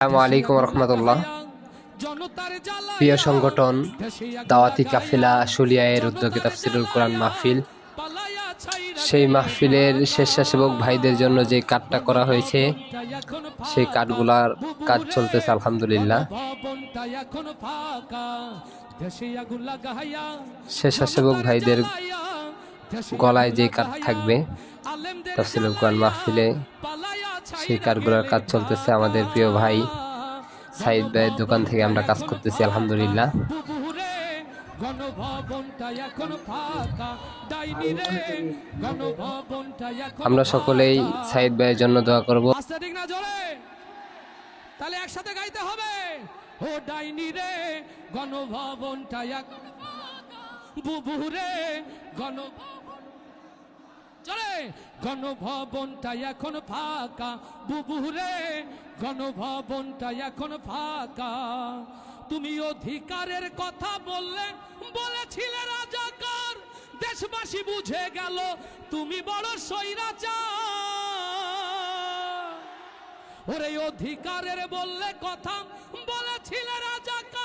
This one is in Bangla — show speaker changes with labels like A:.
A: আসসালামু আলাইকুম রহমতুল্লাহ। প্রিয় সংগঠন দাওয়াতি কাফেলা আশুলিয়ার উদ্যোগে তাফসিরুল কোরআন মাহফিল, সেই মাহফিলের স্বেচ্ছাসেবক ভাইদের জন্য যে কার্ডটা করা হয়েছে সেই কার্ডগুলার কাজ চলতেছে আলহামদুলিল্লাহ। স্বেচ্ছাসেবক ভাইদের গলায় যে কার্ড থাকবে তাফসিরুল কোরআন মাহফিলে, সেই কার্ডগুলোর কাজ চলতেছে। আমাদের প্রিয় ভাই সাইদ ভাইয়ের দোকান থেকে আমরা কাজ করতেছি আলহামদুলিল্লাহ। আমরা সকলেই সাইদ ভাইয়ের জন্য দোয়া করব।
B: তাহলে একসাথে গাইতে হবে, ও ডাইনি রে গণভবনটা এখন বুবু রে চলে গণভবনটা এখন ফাঁকা, বুবু রে গণভবনটা এখন ফাঁকা। তুমি অধিকারের কথা বলেছিলে রাজাকার, দেশবাসী বুঝে গেল তুমি বড় স্বৈরাচার। ওরে অধিকারের বললে কথা বলেছিলে রাজাকার,